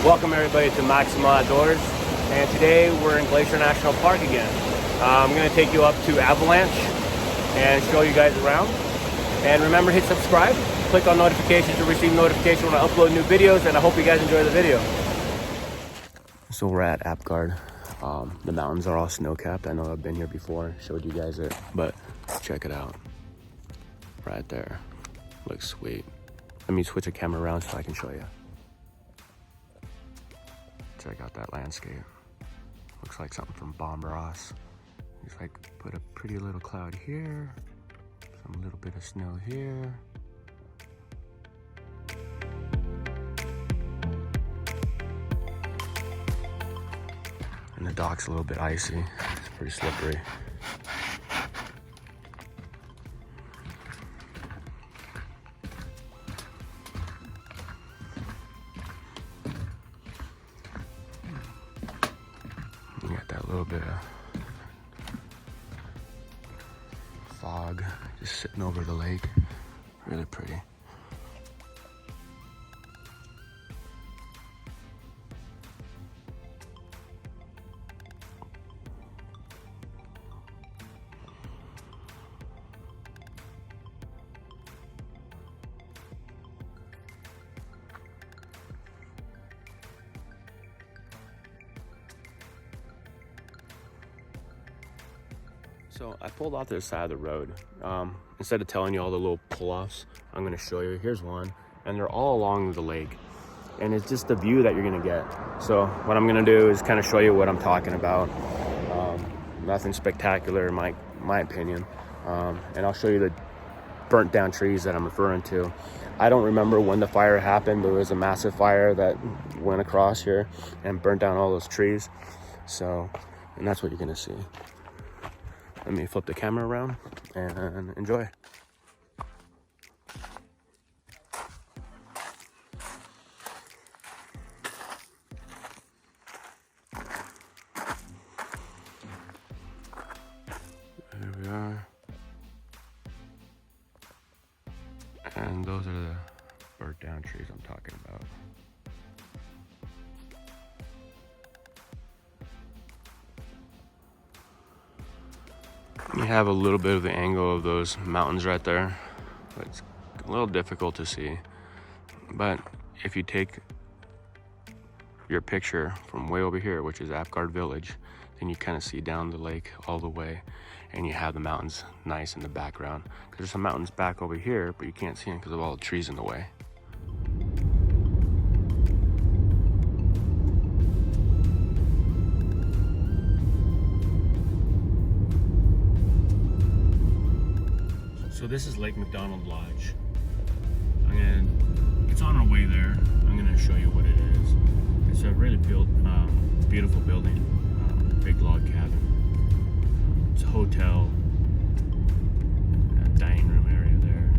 Welcome everybody to Maximum Outdoors, and today we're in Glacier National Park again. I'm going to take you up to Avalanche and show you guys around. And remember, hit subscribe, click on notifications to receive notification when I upload new videos, and I hope you guys enjoy the video. So we're at Apgard. The mountains are all snow-capped. I know I've been here before, showed you guys it, but check it out. Right there. Looks sweet. Let me switch the camera around so I can show you. Check out that landscape. Looks like something from Bob Ross. He's like put a pretty little cloud here, some little bit of snow here. And the dock's a little bit icy. It's pretty slippery. You got that little bit of fog just sitting over the lake. Really pretty. So I pulled off to the side of the road. Instead of telling you all the little pull-offs, I'm gonna show you. Here's one, and they're all along the lake. And it's just the view that you're gonna get. So what I'm gonna do is kind of show you what I'm talking about. Nothing spectacular in my opinion. And I'll show you the burnt down trees that I'm referring to. I don't remember when the fire happened, but it was a massive fire that went across here and burnt down all those trees. So, and that's what you're gonna see. Let me flip the camera around and enjoy. There we are. And those are the burnt down trees I'm talking about. You have a little bit of the angle of those mountains right there. It's a little difficult to see. But if you take your picture from way over here, which is Apgard Village, then you kind of see down the lake all the way, and you have the mountains nice in the background. Because there's some mountains back over here, but you can't see them because of all the trees in the way. So this is Lake McDonald Lodge. It's on our way there. I'm gonna show you what it is. It's a really beautiful building, big log cabin. It's a hotel, a dining room area there,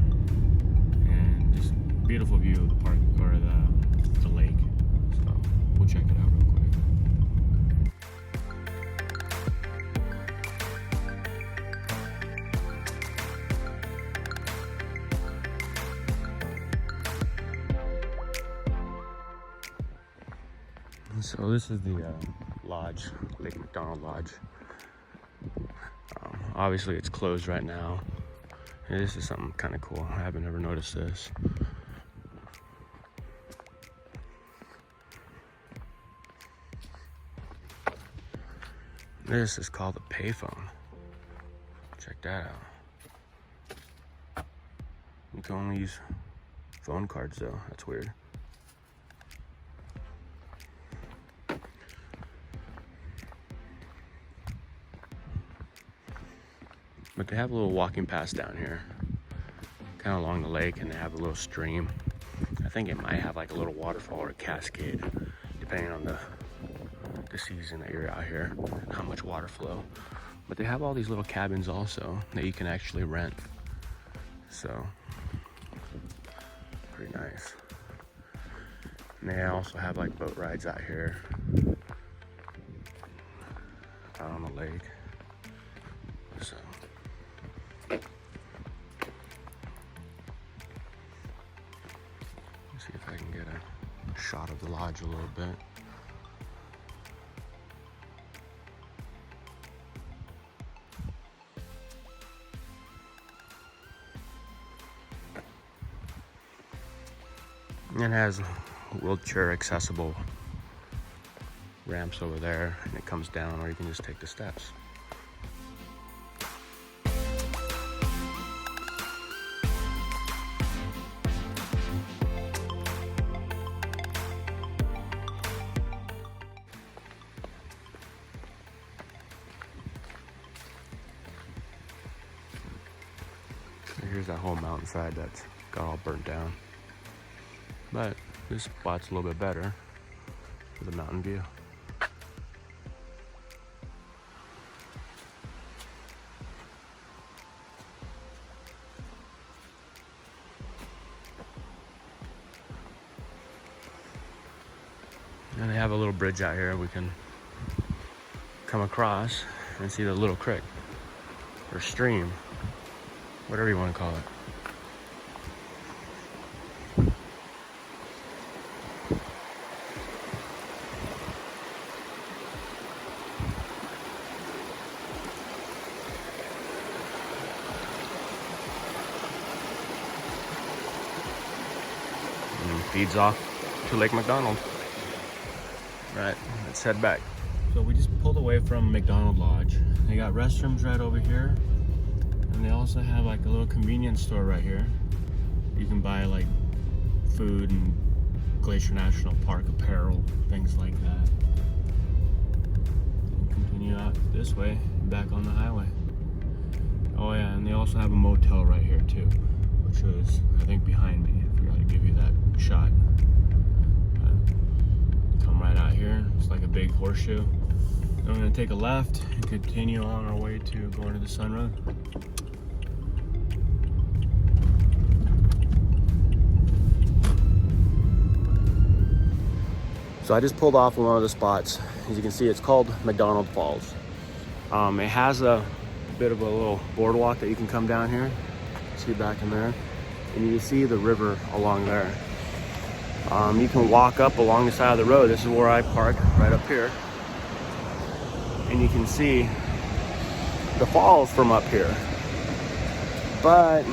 and just beautiful view of the park or the lake. So we'll check it out real quick. So this is the lodge, Lake McDonald Lodge. Obviously it's closed right now. And this is something kind of cool. I haven't ever noticed this. This is called a payphone. Check that out. You can only use phone cards though. That's weird. But they have a little walking path down here, kind of along the lake, and they have a little stream. I think it might have like a little waterfall or a cascade, depending on the season that you're out here, how much water flow. But they have all these little cabins also that you can actually rent. So, pretty nice. And they also have like boat rides out here, out on the lake. So. See if I can get a shot out of the lodge a little bit. It has wheelchair accessible ramps over there, and it comes down, or you can just take the steps. Here's that whole mountainside that's got all burnt down. But this spot's a little bit better for the mountain view. And they have a little bridge out here we can come across and see the little creek or stream, whatever you want to call it. And feeds off to Lake McDonald. Right, let's head back. So we just pulled away from McDonald Lodge. They got restrooms right over here. And they also have like a little convenience store right here. You can buy like food and Glacier National Park apparel, things like that. We'll continue out this way, back on the highway. Oh yeah, and they also have a motel right here too, which was, I think, behind me. I forgot to give you that shot. Come right out here. It's like a big horseshoe. Then we're gonna take a left and continue on our way to going to the Sun Road. So I just pulled off one of the spots. As you can see, it's called McDonald Falls. It has a bit of a little boardwalk that you can come down here. See back in there. And you can see the river along there. You can walk up along the side of the road. This is where I park, right up here. And you can see the falls from up here. But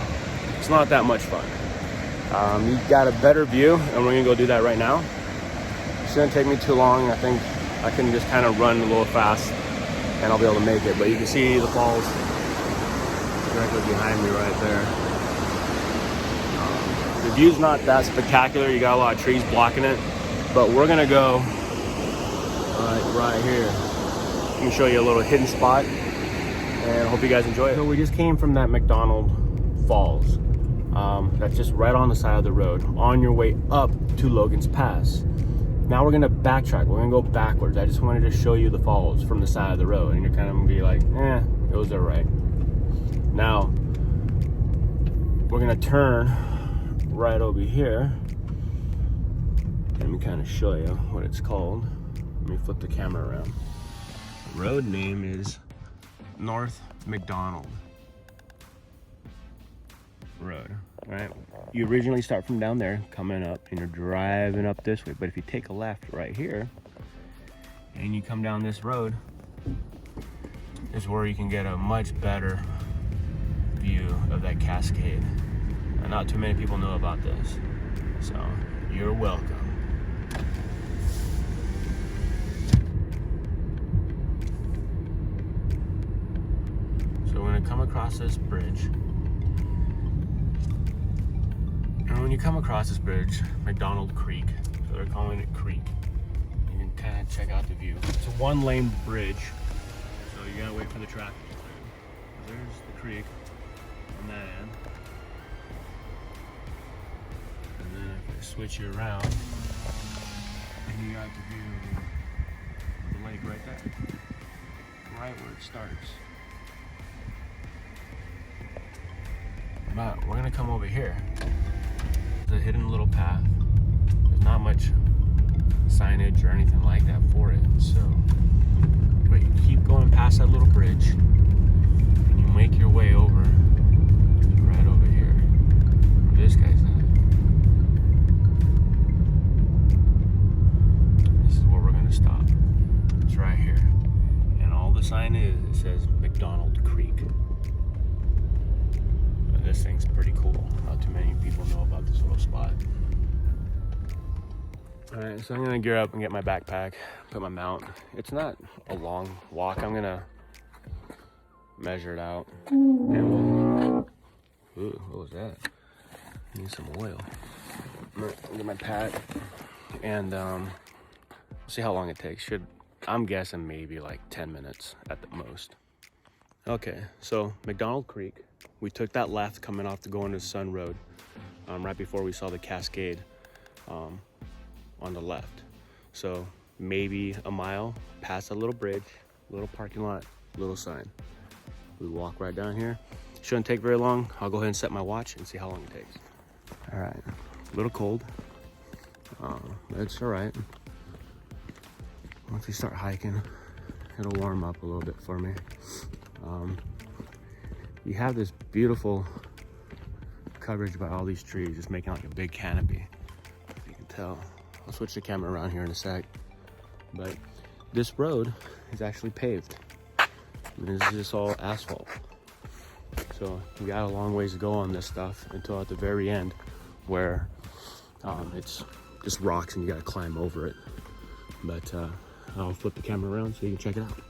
it's not that much fun. You got a better view, and we're gonna go do that right now. It shouldn't take me too long. I think I can just kind of run a little fast and I'll be able to make it. But you can see the falls directly behind me right there. The view's not that spectacular. You got a lot of trees blocking it, but we're gonna go right here. I can show you a little hidden spot, and I hope you guys enjoy it. So we just came from that McDonald Falls. That's just right on the side of the road, on your way up to Logan's Pass. Now we're gonna backtrack. We're gonna go backwards. I just wanted to show you the falls from the side of the road, and you're kind of gonna be like, it was all right. Now we're gonna turn right over here. Let me kind of show you what it's called. Let me flip the camera around. The road name is North McDonald Road. Right? You originally start from down there, coming up, and you're driving up this way. But if you take a left right here, and you come down this road, is where you can get a much better view of that cascade. And not too many people know about this, so you're welcome. So we're gonna come across this bridge. And when you come across this bridge, McDonald Creek, so they're calling it Creek, you can kind of check out the view. It's a one-lane bridge, so you gotta wait for the traffic to clear. There's the creek on that end. And then if I switch you around, and you got the view of the lake right there, right where it starts. But we're gonna come over here. There's a hidden little path. There's not much signage or anything like that for it, so but you keep going past that little bridge and you make your way over right over here where this guy's at. sign is, it says McDonald Creek. This thing's pretty cool. Not too many people know about this little spot. Alright, so I'm gonna gear up and get my backpack, put my mount. It's not a long walk. I'm gonna measure it out. And we'll, ooh, what was that? I need some oil. I'm gonna get my pack and see how long it takes. I'm guessing maybe like 10 minutes at the most. Okay, so McDonald Creek. We took that left coming off to go into Sun Road right before we saw the cascade on the left. So maybe a mile past a little bridge, little parking lot, little sign. We walk right down here. Shouldn't take very long. I'll go ahead and set my watch and see how long it takes. All right, a little cold. It's all right. Once we start hiking, it'll warm up a little bit for me. You have this beautiful coverage by all these trees, just making like a big canopy. If you can tell. I'll switch the camera around here in a sec. But this road is actually paved. And this is just all asphalt. So we got a long ways to go on this stuff until at the very end where it's just rocks and you gotta climb over it. But I'll flip the camera around so you can check it out.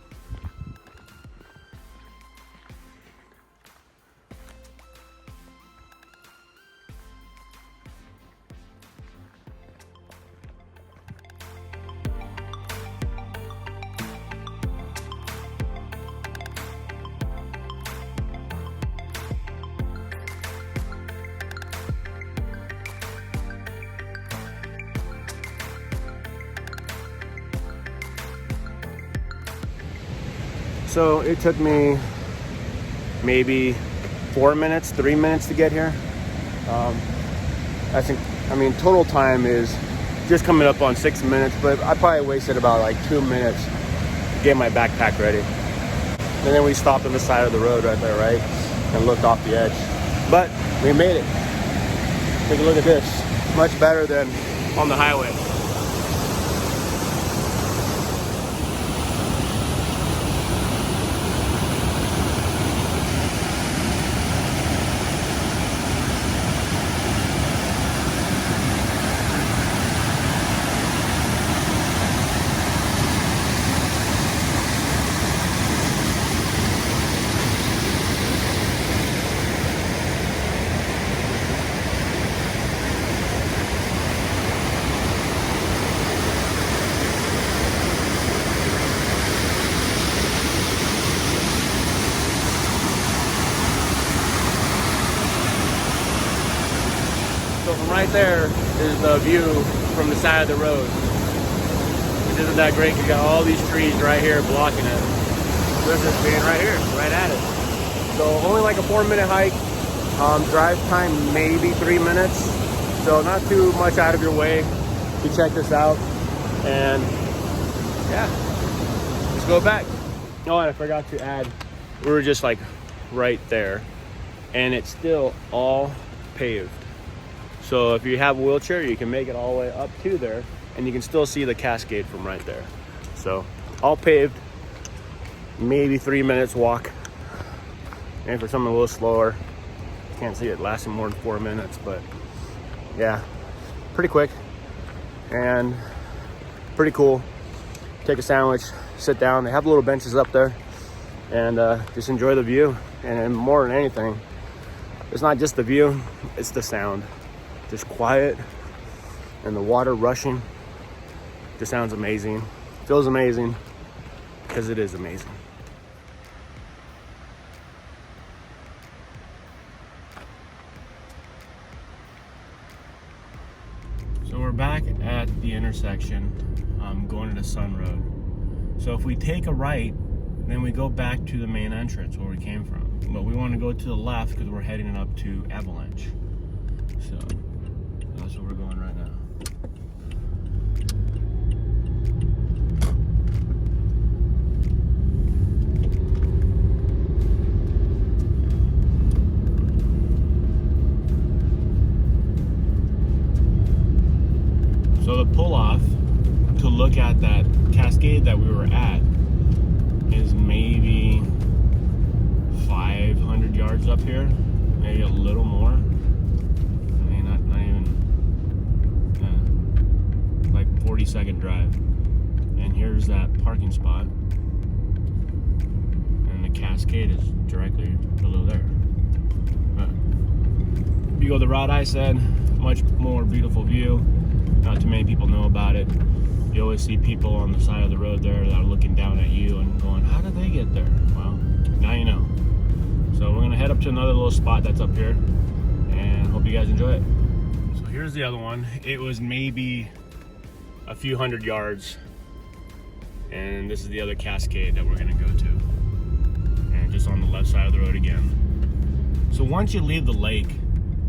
So it took me maybe 4 minutes, 3 minutes to get here. I think, total time is just coming up on 6 minutes, but I probably wasted about like 2 minutes to get my backpack ready. And then we stopped on the side of the road right there, right? And looked off the edge. But we made it. Take a look at this. Much better than on the highway. So from right there is the view from the side of the road, which isn't that great. You got all these trees right here blocking it. We're just being right here, right at it. So only like a 4-minute hike. Drive time maybe 3 minutes. So not too much out of your way to check this out. And yeah, let's go back. Oh, and I forgot to add, we were just like right there, and it's still all paved. So if you have a wheelchair, you can make it all the way up to there, and you can still see the cascade from right there. So all paved, maybe 3 minutes walk. And for something a little slower, can't see it lasting more than 4 minutes, but yeah, pretty quick and pretty cool. Take a sandwich, sit down. They have little benches up there, and just enjoy the view. And more than anything, it's not just the view, it's the sound. Just quiet and the water rushing. Just sounds amazing. Feels amazing because it is amazing. So we're back at the intersection going into Sun Road. So if we take a right, then we go back to the main entrance where we came from. But we want to go to the left because we're heading up to Avalanche. So that's where we're going right now. So the pull off to look at that cascade that we were at is maybe 500 yards up here, maybe a little more. I mean, not even, like 40-second drive. And here's that parking spot. And the cascade is directly below there. If you go the route I said, much more beautiful view. Not too many people know about it. You always see people on the side of the road there that are looking down at you and going, how did they get there? Well, now you know. So we're gonna head up to another little spot that's up here and hope you guys enjoy it. So here's the other one. It was maybe a few hundred yards, and this is the other cascade that we're gonna go to. And just on the left side of the road again. So once you leave the Lake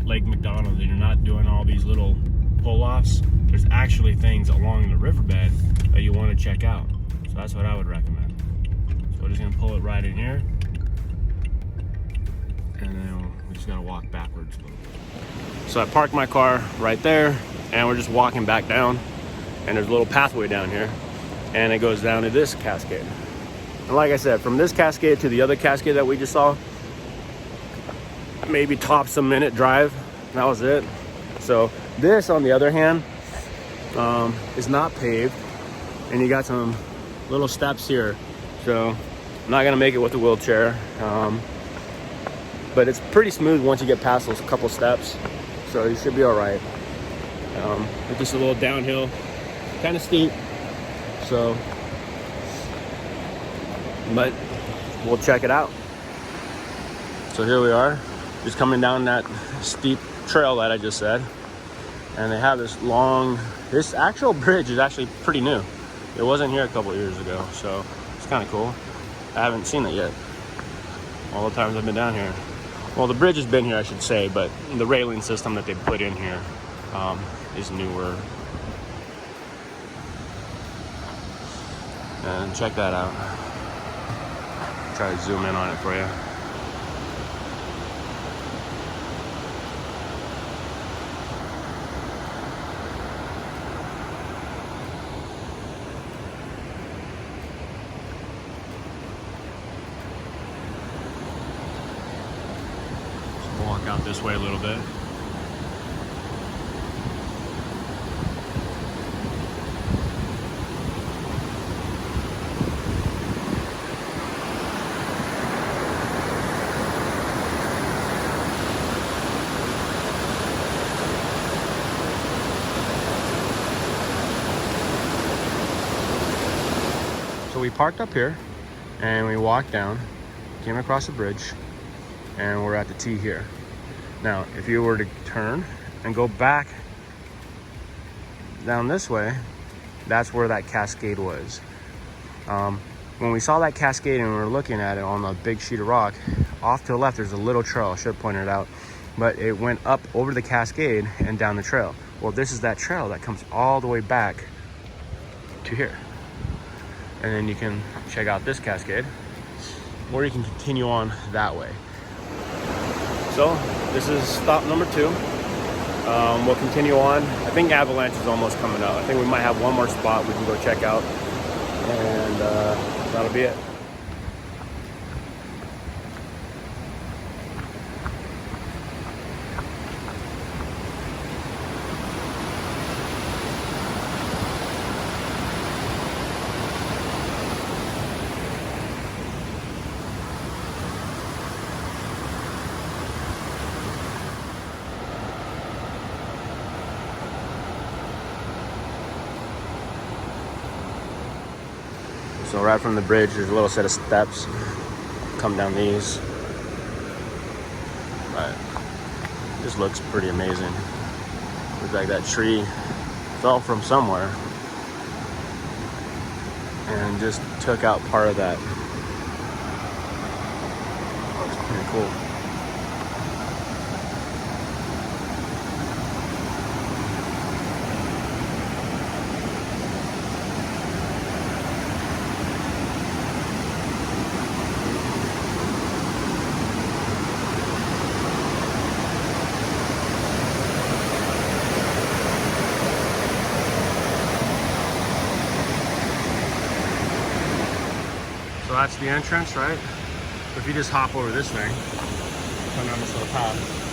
McDonald, and you're not doing all these little pull-offs, there's actually things along the riverbed that you want to check out. So that's what I would recommend. So we're just gonna pull it right in here, and then we just gotta walk backwards a little bit. So I parked my car right there, and we're just walking back down, and there's a little pathway down here, and it goes down to this cascade. And like I said, from this cascade to the other cascade that we just saw, maybe tops a minute drive. That was it. So this, on the other hand, is not paved, and you got some little steps here. So I'm not gonna make it with the wheelchair, but it's pretty smooth once you get past those couple steps. So you should be all right. It's just a little downhill, kind of steep. So, but we'll check it out. So here we are, just coming down that steep trail that I just said. And they have this actual bridge is actually pretty new. It wasn't here a couple years ago, so it's kind of cool. I haven't seen it yet, all the times I've been down here. Well, the bridge has been here, I should say, but the railing system that they put in here is newer. And check that out. Try to zoom in on it for you. Walk out this way a little bit. So we parked up here and we walked down, came across the bridge, and we're at the T here. Now, if you were to turn and go back down this way, that's where that cascade was. When we saw that cascade and we were looking at it on the big sheet of rock, off to the left, there's a little trail. I should have pointed it out, but it went up over the cascade and down the trail. Well, this is that trail that comes all the way back to here. And then you can check out this cascade, or you can continue on that way. So this is stop number 2. We'll continue on. I think Avalanche is almost coming up. I think we might have one more spot we can go check out, and that'll be it. So right from the bridge, there's a little set of steps. Come down these. But this looks pretty amazing. Looks like that tree fell from somewhere and just took out part of that. Looks pretty cool. So that's the entrance, right? If you just hop over this thing, come down this little path.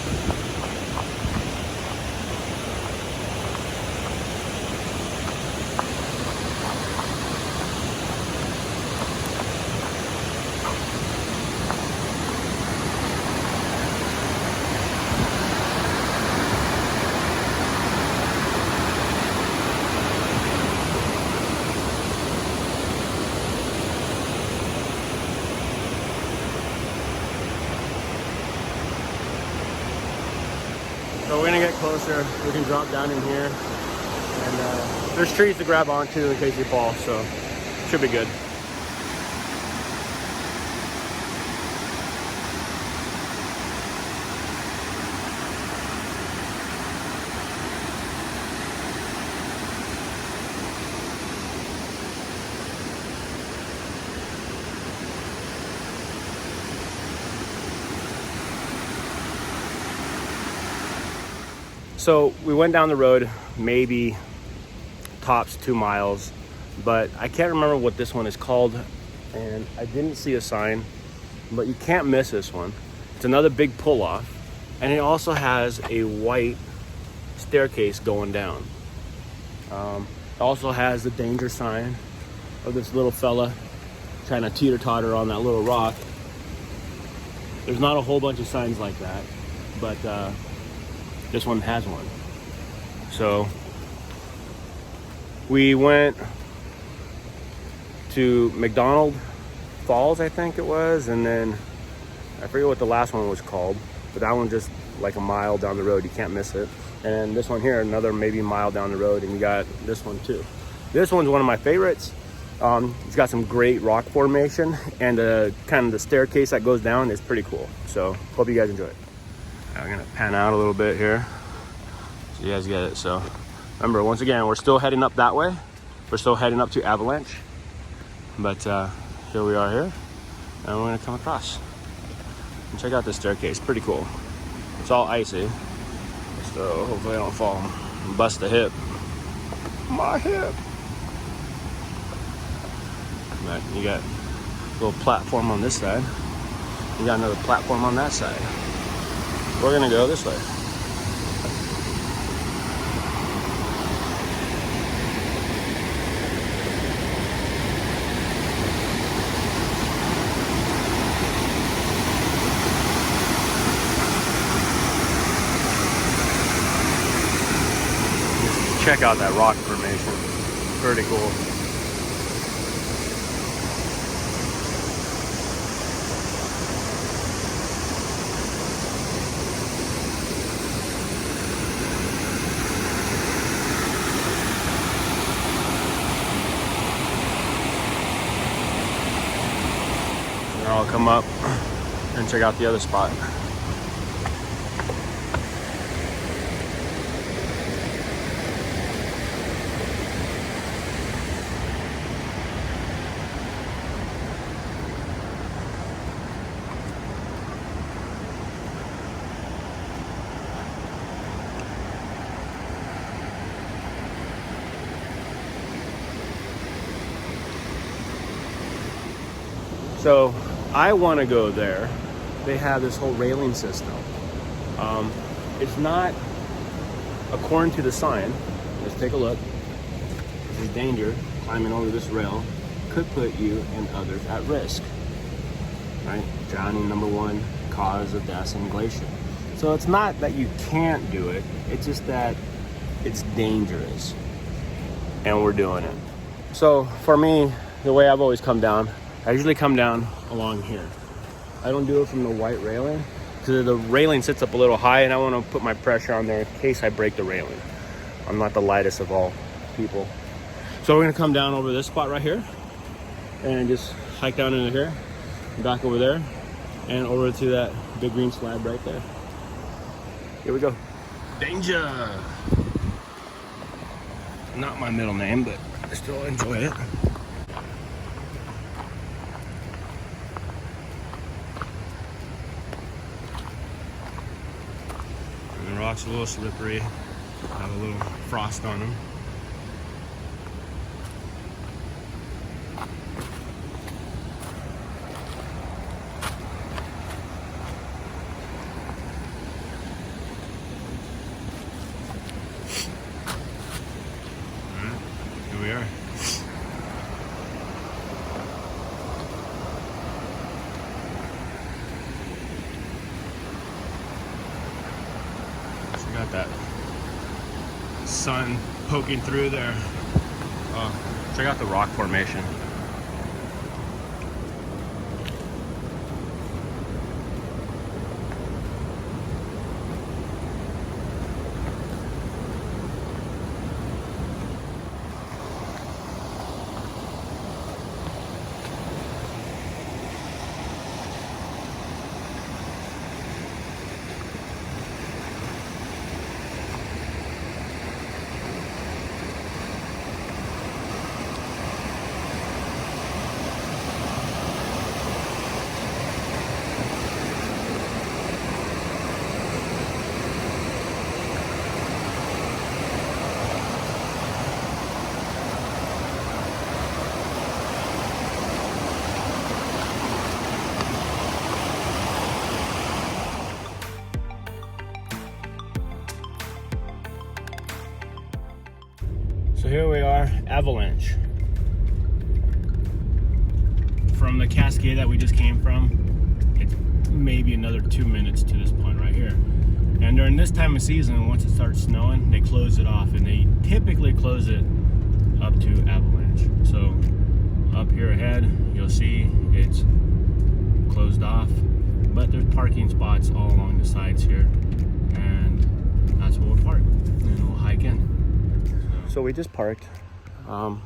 So we're gonna get closer. We can drop down in here, and there's trees to grab onto in case you fall, so should be good. So we went down the road, maybe tops 2 miles, but I can't remember what this one is called, and I didn't see a sign, but you can't miss this one. It's another big pull-off, and it also has a white staircase going down. It also has the danger sign of this little fella trying to teeter-totter on that little rock. There's not a whole bunch of signs like that, but this one has one. So we went to McDonald Falls, I think it was, and then I forget what the last one was called, but that one just like a mile down the road. You can't miss it. And this one here, another maybe mile down the road, and you got this one too. This one's one of my favorites. It's got some great rock formation, and kind of the staircase that goes down is pretty cool. So hope you guys enjoy it. I'm gonna pan out a little bit here so you guys get it. So remember, once again, we're still heading up that way. We're still heading up to Avalanche, but here we are here, and we're gonna come across and check out this staircase. Pretty cool. It's all icy, so hopefully I don't fall and bust the hip. My hip. But you got a little platform on this side. You got another platform on that side. We're gonna go this way. Check out that rock formation. Pretty cool. I'll come up and check out the other spot. So I want to go there. They have this whole railing system. It's not, according to the sign, let's take a look. This is danger. Climbing over this rail could put you and others at risk. Right? Drowning, #1 cause of death in Glacier. So it's not that you can't do it. It's just that it's dangerous. And we're doing it. So for me, the way I've always come down, I usually come down along here. I don't do it from the white railing because the railing sits up a little high, and I want to put my pressure on there in case I break the railing. I'm not the lightest of all people. So we're gonna come down over this spot right here and just hike down into here, back over there, and over to that big green slab right there. Here we go. Danger! Not my middle name, but I still enjoy it. The rocks are a little slippery, have a little frost on them. Here we are. So we got that sun poking through there. Check out the rock formation. So here we are, Avalanche. From the cascade that we just came from, it's maybe another 2 minutes to this point right here. And during this time of season, once it starts snowing, they close it off, and they typically close it up to Avalanche. So up here ahead, you'll see it's closed off, but there's parking spots all along the sides here, and that's where we'll park, and we'll hike in. So we just parked. I'm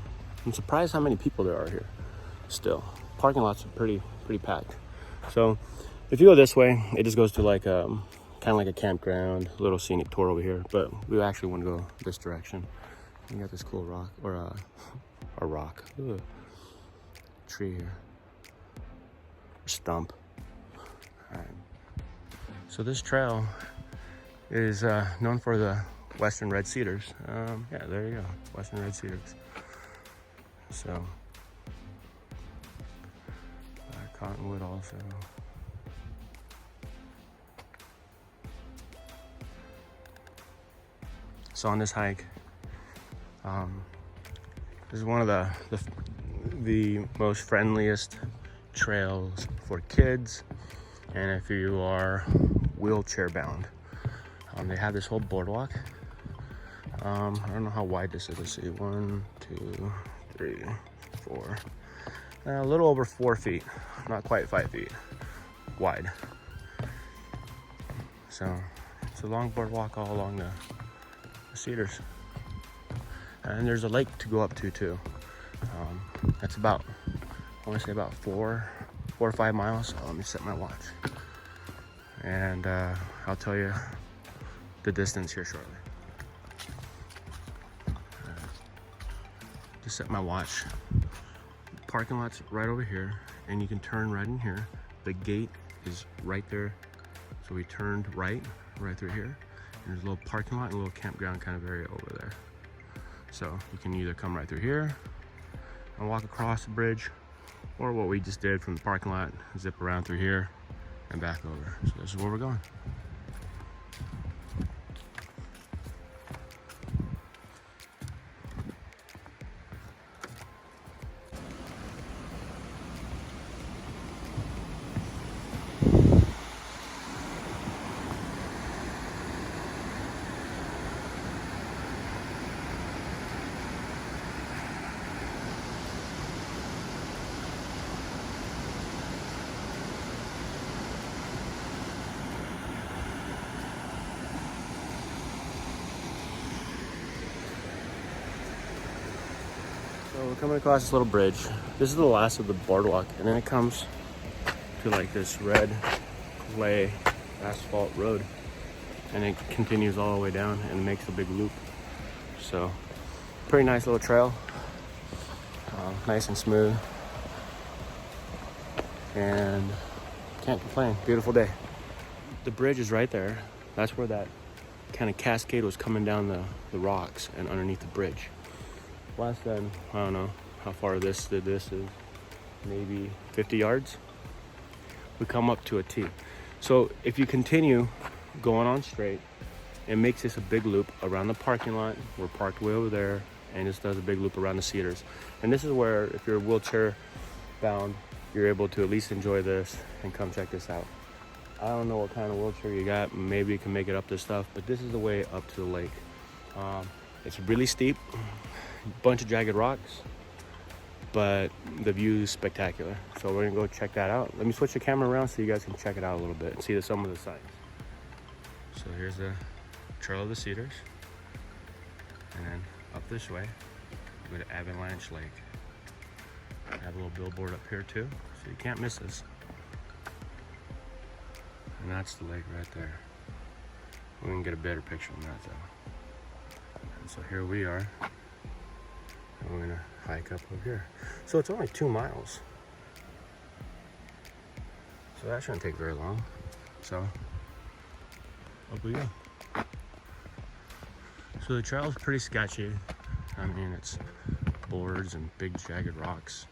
surprised how many people there are here still. Parking lots are pretty packed. So if you go this way, it just goes to like kind of like a campground, a little scenic tour over here, but we actually want to go this direction. We got this cool rock, or a rock, tree here, stump. All right. So this trail is known for the Western red cedars. Yeah, there you go, Western red cedars. So cottonwood also. So on this hike, this is one of the most friendliest trails for kids, and if you are wheelchair bound. They have this whole boardwalk. I don't know how wide this is. Let's see, 1, 2, 3, 4. A little over 4 feet, not quite 5 feet wide. So it's a long boardwalk all along the Cedars. And there's a lake to go up to too. That's about, I want to say about 4 or 5 miles. Let me set my watch. And I'll tell you the distance here shortly. Just set my watch. Parking lot's right over here, and you can turn right in here. The gate is right there. So we turned right through here. And there's a little parking lot and a little campground kind of area over there. So you can either come right through here and walk across the bridge, or what we just did from the parking lot, zip around through here and back over. So this is where we're going. So we're coming across this little bridge. This is the last of the boardwalk, and then it comes to like this red clay asphalt road, and it continues all the way down and makes a big loop. So pretty nice little trail, nice and smooth, and can't complain. Beautiful day. The bridge is right there. That's where that kind of cascade was coming down the rocks and underneath the bridge. Last time, I don't know how far this is, maybe 50 yards. We come up to a T. So if you continue going on straight, it makes this a big loop around the parking lot. We're parked way over there, and just does a big loop around the Cedars. And this is where, if you're wheelchair bound, you're able to at least enjoy this and come check this out. I don't know what kind of wheelchair you got. Maybe you can make it up this stuff, but this is the way up to the lake. It's really steep, bunch of jagged rocks, but the view is spectacular. So we're gonna go check that out. Let me switch the camera around so you guys can check it out a little bit and see some of the sights. So here's the Trail of the Cedars, and then up this way, we go to Avalanche Lake. I have a little billboard up here too, so you can't miss this. And that's the lake right there. We can get a better picture than that though. And so here we are, and we're gonna hike up over here. So it's only 2 miles. So that shouldn't take very long. So up we go. So the trail is pretty sketchy. I mean, it's boards and big jagged rocks,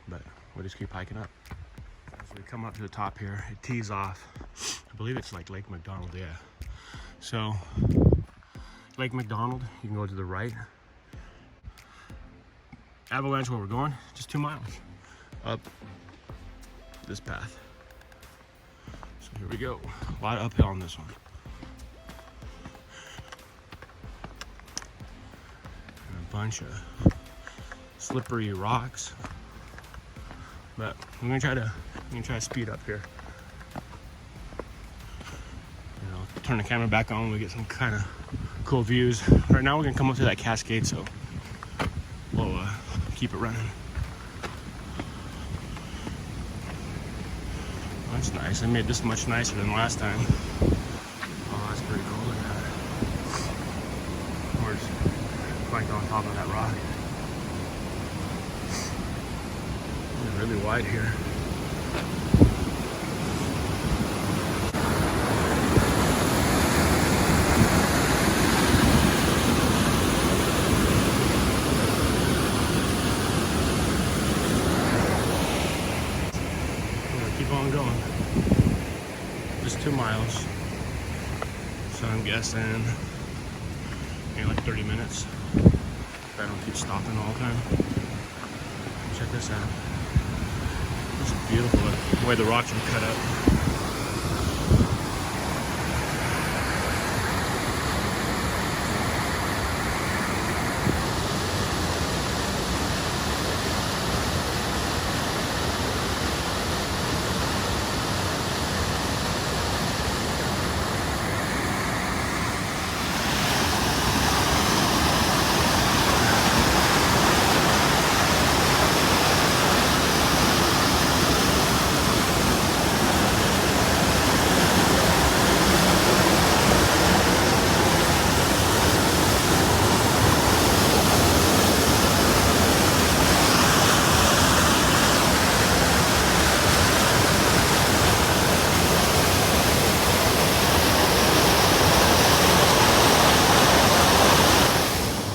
but we'll just keep hiking up. As we come up to the top here, it tees off. I believe it's like Lake McDonald, yeah. So Lake McDonald, you can go to the right. Avalanche, where we're going, just 2 miles up this path. So here we go. A lot of uphill on this one. And a bunch of slippery rocks. But I'm gonna try to speed up here. You know, turn the camera back on when we get some kind of cool views. Right now we're gonna come up to that cascade, so we'll keep it running. Oh, that's nice. I made this much nicer than last time. Oh, that's pretty cool. Look at that. We're just like on top of that rock. It's really wide here. Keep on going. Just 2 miles. So I'm guessing maybe like 30 minutes. If I don't keep stopping all the time. Check this out. It's beautiful the way the rocks are cut up.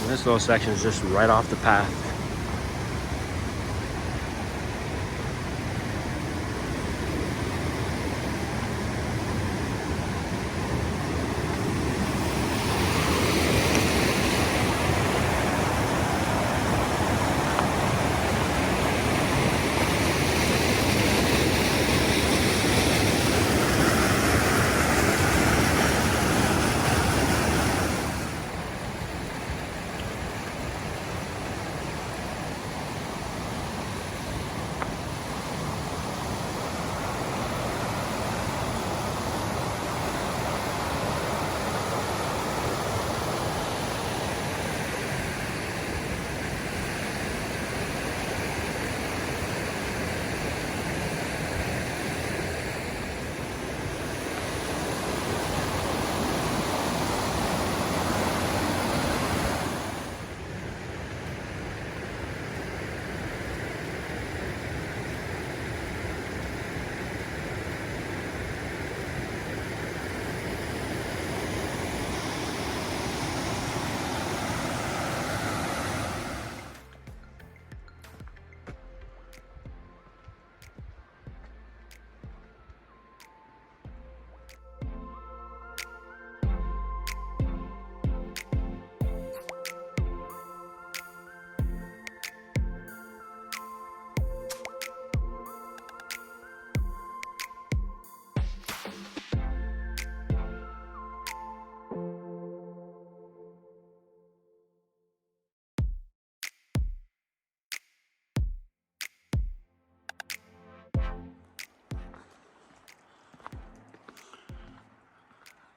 This little section is just right off the path.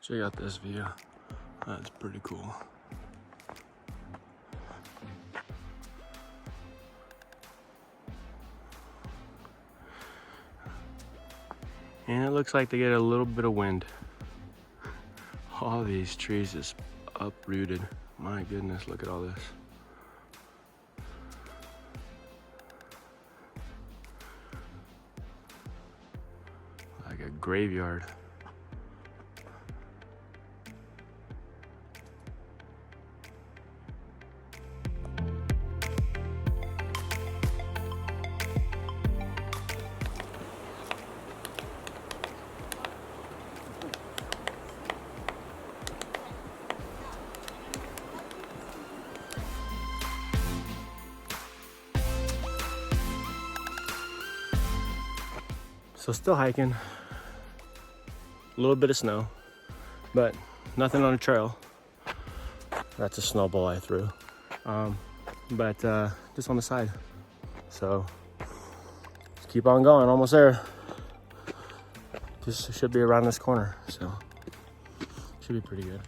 Check out this view. That's pretty cool. And it looks like they get a little bit of wind. All these trees is uprooted. My goodness, look at all this. Like a graveyard. So still hiking, a little bit of snow, but nothing on the trail. That's a snowball I threw, but just on the side. So just keep on going, almost there. Just should be around this corner, so should be pretty good.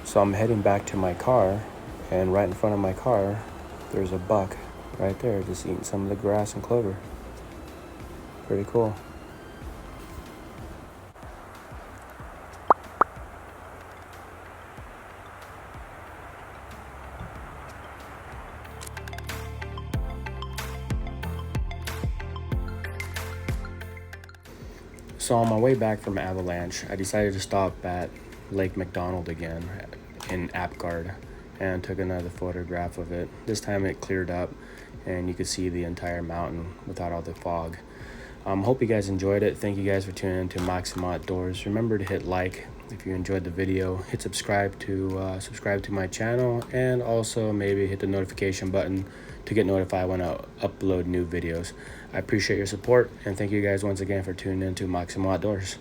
So I'm heading back to my car, and right in front of my car, there's a buck right there just eating some of the grass and clover. Pretty cool. So on my way back from Avalanche, I decided to stop at Lake McDonald again in Apgard and took another photograph of it. This time it cleared up and you could see the entire mountain without all the fog. Hope you guys enjoyed it. Thank you guys for tuning in to Maximo Outdoors. Remember to hit like if you enjoyed the video, hit subscribe to my channel, and also maybe hit the notification button to get notified when I upload new videos. I appreciate your support, and thank you guys once again for tuning in to Maximo Outdoors.